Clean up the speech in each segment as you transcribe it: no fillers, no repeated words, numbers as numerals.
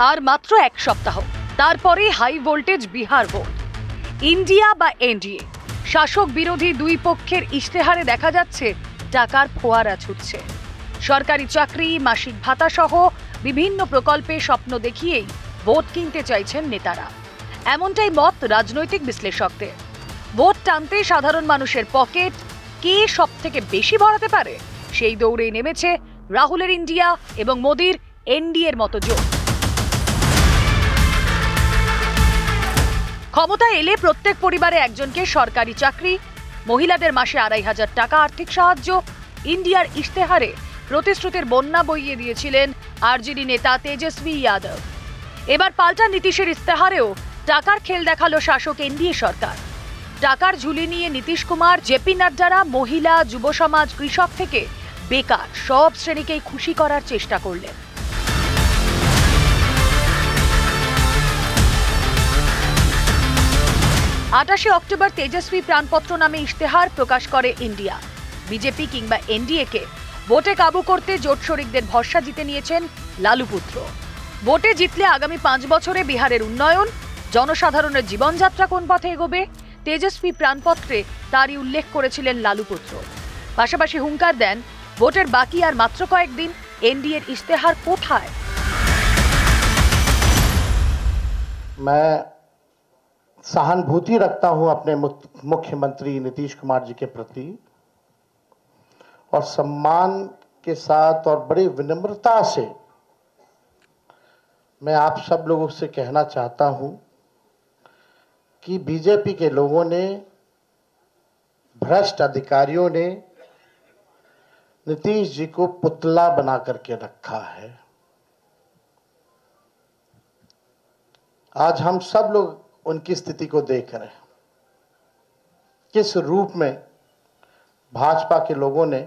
আর মাত্র এক সপ্তাহ, তারপরে high voltage Bihar vote. India বা এনডিএ, শাসক বিরোধী দুই পক্ষের ইশতেহারে দেখা যাচ্ছে টাকার ফোয়ারা ছুটছে। সরকারি চাকরি, মাসিক ভাতা সহ বিভিন্ন প্রকল্পে স্বপ্ন দেখিয়েই ভোট কিনতে চাইছেন নেতারা, এমনটাই মত রাজনৈতিক বিশ্লেষকদের। ভোট টানতে সাধারণ মানুষের পকেট কে সব থেকে বেশি ভরাতে পারে, সেই দৌড়ে নেমেছে রাহুলের ইন্ডিয়া এবং মোদির এনডিএর মতো জোট। ক্ষমতা এলে প্রত্যেক পরিবারে একজনকে সরকারি চাকরি, মহিলাদের মাসে ২৫০০ টাকা আর্থিক সাহায্য। ইন্ডিয়ার ইশতেহারে প্রতিশ্রুতির বন্যা বইয়ে দিয়েছিলেন আরজেডি নেতা তেজস্বী যাদব। এবার পাল্টা নীতিশের ইশতেহারেও টাকার খেল দেখালো শাসক এনডিএ সরকার। টাকার ঝুলি নিয়ে নীতিশ কুমার, জেপি নাড্ডারা মহিলা, যুব সমাজ, কৃষক থেকে বেকার সব শ্রেণীকেই খুশি করার চেষ্টা করলেন। ২৮ অক্টোবর তেজস্বী প্রাণপত্র নামে ইশতেহার প্রকাশ করে ইন্ডিয়া। বিজেপি কিংবা এনডিএকে ভোটে কাবু করতে জোট শরিকদের ভরসা জিতে নিয়েছেন লালু পুত্র। ভোটে জিতলে আগামী ৫ বছরে বিহারের উন্নয়ন, জনসাধারণের জীবনযাত্রা কোন পথে এগোবে, তেজস্বী প্রাণপত্রে তারই উল্লেখ করেছিলেন লালু পুত্র। পাশাপাশি হুঙ্কার দেন, ভোটের বাকি আর মাত্র কয়েকদিন, এনডিএর ইশতেহার কোথায়? सहानुभूति रखता हूं अपने मुख्यमंत्री नीतीश कुमार जी के प्रति और सम्मान के साथ और बड़ी विनम्रता से मैं आप सब लोगों से कहना चाहता हूं कि बीजेपी के लोगों ने, भ्रष्ट अधिकारियों ने नीतीश जी को पुतला बना करके रखा है। आज हम सब लोग उनकी स्थिति को देख रहे हैं, किस रूप में भाजपा के लोगों ने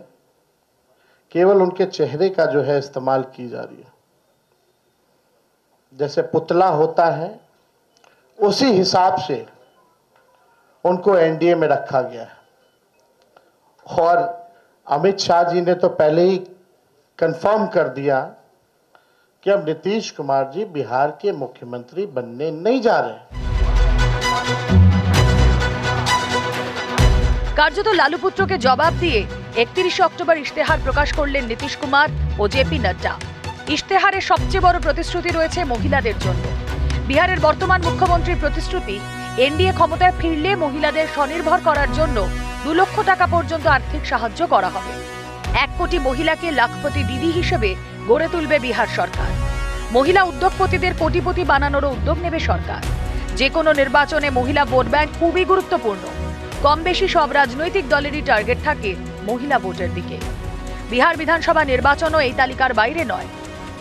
केवल उनके चेहरे का जो है इस्तेमाल की जा रही है। जैसे पुतला होता है उसी हिसाब से उनको एनडीए में रखा गया है। और अमित शाह जी ने तो पहले ही कंफर्म कर दिया कि अब नीतीश कुमार जी बिहार के मुख्यमंत्री बनने नहीं जा रहे। কার্যত লালু পুত্রকে জবাব দিয়ে ৩১ অক্টোবর ইশতেহার প্রকাশ করলেন নীতিশ কুমার ও জেপি নাড্ডা। ইশতেহারে সবচেয়ে বড় প্রতিশ্রুতি রয়েছে মহিলাদের জন্য। বিহারের বর্তমান মুখ্যমন্ত্রীর প্রতিশ্রুতি, এনডিএ ক্ষমতায় ফিরলে মহিলাদের স্বনির্ভর করার জন্য ২ লক্ষ টাকা পর্যন্ত আর্থিক সাহায্য করা হবে। ১ কোটি মহিলাকে লাখপতি দিদি হিসেবে গড়ে তুলবে বিহার সরকার। মহিলা উদ্যোগপতিদের কোটিপতি বানানোরও উদ্যোগ নেবে সরকার। যে কোনো নির্বাচনে মহিলা ভোট ব্যাংক খুবই গুরুত্বপূর্ণ। কম বেশি সব রাজনৈতিক দলেরই টার্গেট থাকে মহিলা ভোটের দিকে। বিহার বিধানসভা নির্বাচনও এই তালিকার বাইরে নয়,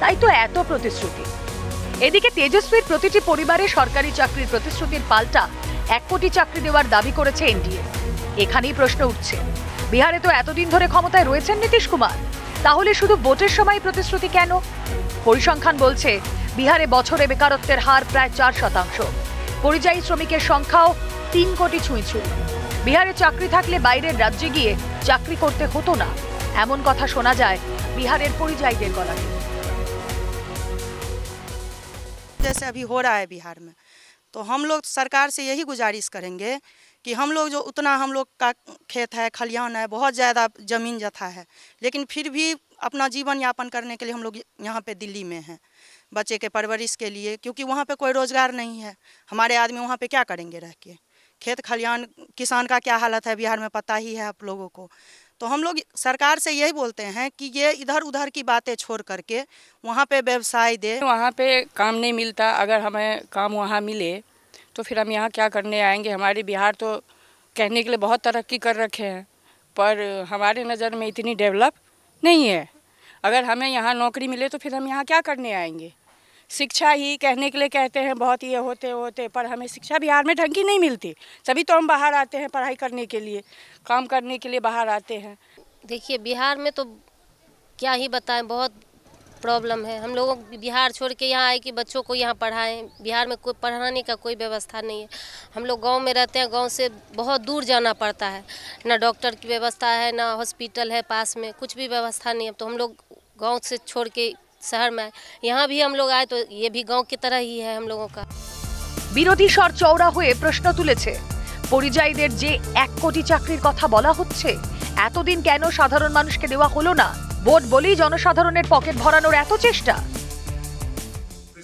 তাই তো এত প্রতিশ্রুতি। এদিকে তেজস্বীর প্রতিটি পরিবারে সরকারি চাকরির প্রতিশ্রুতির পাল্টা ১ কোটি চাকরি দেওয়ার দাবি করেছে এনডিএ। এখানেই প্রশ্ন উঠছে, বিহারে তো এতদিন ধরে ক্ষমতায় রয়েছেন নীতিশ কুমার, তাহলে শুধু ভোটের সময় প্রতিশ্রুতি কেন? পরিসংখ্যান বলছে বিহারে বছরে বেকারত্বের হার প্রায় ৪%। পরিযায়ী শ্রমিকের সংখ্যাও ৩ কোটি ছুঁই। বিহারে চাকরি থাকলে বাইরের রাজ্যে গিয়ে চাকরি করতে হতো না, এমন কথা শোনা যায় বিহারের পরিযায়ীদের গলায়। जैसे अभी हो रहा है बिहार में, तो हम लोग सरकार से यही गुजारिश करेंगे कि हम लोग जो उतना हम लोग का खेत है, खलिहान है, बहुत ज़्यादा ज़मीन जथा है, लेकिन फिर भी अपना जीवन यापन करने के लिए हम लोग यहाँ पे दिल्ली में हैं, बच्चे के परवरिश के लिए, क्योंकि वहाँ पे कोई रोज़गार नहीं है। हमारे आदमी वहाँ पे क्या करेंगे रह के? खेत खलिहान, किसान का क्या हालत है बिहार में पता ही है आप लोगों को। तो हम लोग सरकार से यही बोलते हैं कि ये इधर उधर की बातें छोड़ करके वहाँ पे व्यवसाय दे। वहाँ पे काम नहीं मिलता, अगर हमें काम वहाँ मिले तो फिर हम यहाँ क्या करने आएंगे? हमारे बिहार तो कहने के लिए बहुत तरक्की कर रखे हैं, पर हमारे नज़र में इतनी डेवलप नहीं है। अगर हमें यहाँ नौकरी मिले तो फिर हम यहाँ क्या करने आएंगे? शिक्षा ही कहने के लिए कहते हैं बहुत ये होते, पर हमें शिक्षा बिहार में ढंग की नहीं मिलती। तभी तो हम बाहर आते हैं पढ़ाई करने के लिए, काम करने के लिए बाहर आते हैं। देखिए बिहार में तो क्या ही बताएं, बहुत प्रॉब्लम है। हम लोगों बिहार छोड़ के यहाँ आए कि बच्चों को यहाँ पढ़ाएं। बिहार में कोई पढ़ाने का कोई व्यवस्था नहीं है। हम लोग गांव में रहते हैं, गांव से बहुत दूर जाना पड़ता है, ना डॉक्टर की व्यवस्था है, ना हॉस्पिटल है पास में, कुछ भी व्यवस्था नहीं है। तो हम लोग गांव से छोड़ के शहर में आए। यहाँ भी हम लोग आए तो ये भी गांव की तरह ही है हम लोगों का। বিরোধী স্বর চওড়া হয়ে প্রশ্ন তুলেছে, পরিযায়ীদের যে 1 কোটি চাকরির কথা বলা হচ্ছে, এতদিন কেন সাধারণ মানুষকে দেওয়া হলো না? ভোট বলেই জনসাধারণের পকেট ভরানোর এত চেষ্টা।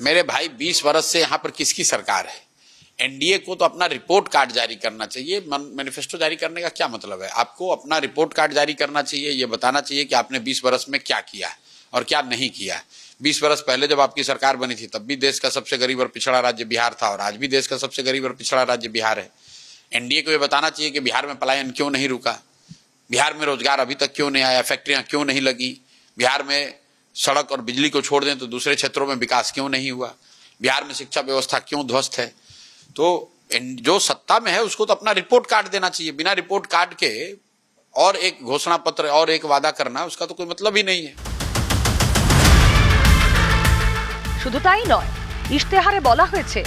मेरे भाई 20 वर्ष से यहाँ पर किसकी सरकार है? एनडीए को तो अपना रिपोर्ट कार्ड जारी करना चाहिए। मैनिफेस्टो जारी करने का क्या मतलब है? आपको अपना रिपोर्ट कार्ड जारी करना चाहिए, ये बताना चाहिए कि आपने 20 वर्ष में क्या किया और क्या नहीं किया। 20 वर्ष पहले जब आपकी सरकार बनी थी तब भी देश का सबसे गरीब और पिछड़ा राज्य बिहार था, और आज भी देश का सबसे गरीब और पिछड़ा राज्य बिहार है। एनडीए को ये बताना चाहिए कि बिहार में पलायन क्यों नहीं रुका, बिहार में रोजगार अभी तक क्यों नहीं आया, फैक्ट्रियां क्यों नहीं लगी, बिहार में सड़क और बिजली को छोड़ दें तो दूसरे क्षेत्रों में विकास क्यों नहीं हुआ, बिहार में शिक्षा व्यवस्था क्यों ध्वस्त है। तो जो सत्ता में है उसको तो अपना रिपोर्ट कार्ड देना चाहिए। बिना रिपोर्ट कार्ड के और एक घोषणा पत्र और एक वादा करना, उसका तो कोई मतलब ही नहीं है। শুধু তাই নয়, ইশতেহারে বলা হয়েছে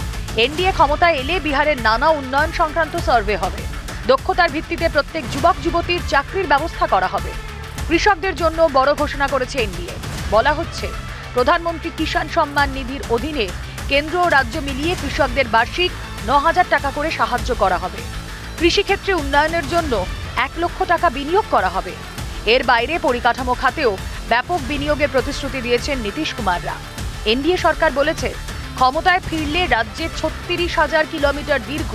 এনডিএ ক্ষমতায় এলে বিহারের নানা উন্নয়ন সংক্রান্ত সার্ভে হবে, দক্ষতার ভিত্তিতে প্রত্যেক যুবক যুবতীর চাকরির ব্যবস্থা করা হবে। কৃষকদের জন্য বড় ঘোষণা করেছে এনডিএ। বলা হচ্ছে প্রধানমন্ত্রী কিষাণ সম্মান নিধির অধীনে কেন্দ্র ও রাজ্য মিলিয়ে কৃষকদের বার্ষিক ৯,০০০ টাকা করে সাহায্য করা হবে। কৃষিক্ষেত্রে উন্নয়নের জন্য ১ লক্ষ টাকা বিনিয়োগ করা হবে। এর বাইরে পরিকাঠামো খাতেও ব্যাপক বিনিয়োগের প্রতিশ্রুতি দিয়েছেন নীতিশ কুমাররা। এনডিএ সরকার বলেছে ক্ষমতায় ফিরলে রাজ্যে ৩৬,০০০ কিলোমিটার দীর্ঘ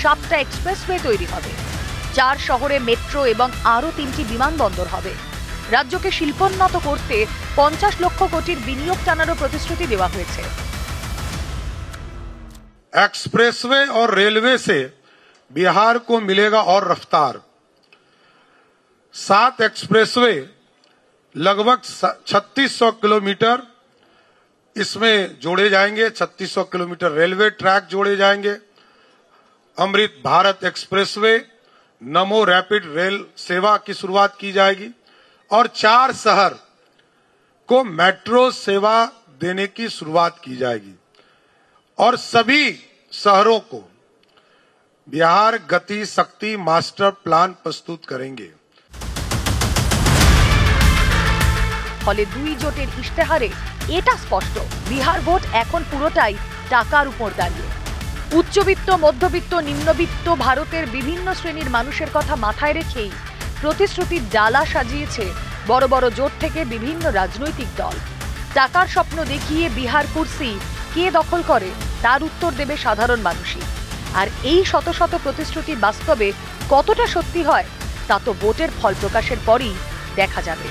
৭টা এক্সপ্রেসওয়ে তৈরি হবে, ৪ শহরে মেট্রো এবং আরও ৩টি বিমানবন্দর হবে। রাজ্যকে শিল্পোন্নত করতে ৫০ লক্ষ কোটির বিনিয়োগ টানারও প্রতিশ্রুতি দেওয়া হয়েছে। एक्सप्रेसवे और रेलवे से बिहार को मिलेगा और रफ्तार। 7 एक्सप्रेसवे लगभग 3600 किलोमीटर इसमें जोड़े जाएंगे, 3600 किलोमीटर रेलवे ट्रैक जोड़े जाएंगे। अमृत भारत एक्सप्रेसवे, नमो रैपिड रेल सेवा की शुरुआत की जाएगी और 4 शहर को मेट्रो सेवा देने की शुरुआत की जाएगी और सभी शहरों को बिहार गति शक्ति मास्टर प्लान प्रस्तुत करेंगे। ফলে দুই জোটের ইশতেহারে এটা স্পষ্ট, বিহার ভোট এখন পুরোটাই টাকার উপর দাঁড়িয়ে। উচ্চবিত্ত, মধ্যবিত্ত, নিম্নবিত্ত ভারতের বিভিন্ন শ্রেণীর মানুষের কথা মাথায় রেখেই প্রতিশ্রুতির ডালা সাজিয়েছে বড় বড় জোট থেকে বিভিন্ন রাজনৈতিক দল। টাকার স্বপ্ন দেখিয়ে বিহার কুর্সি কে দখল করে তার উত্তর দেবে সাধারণ মানুষই। আর এই শত শত প্রতিশ্রুতি বাস্তবে কতটা সত্যি হয় তা তো ভোটের ফল প্রকাশের পরই দেখা যাবে।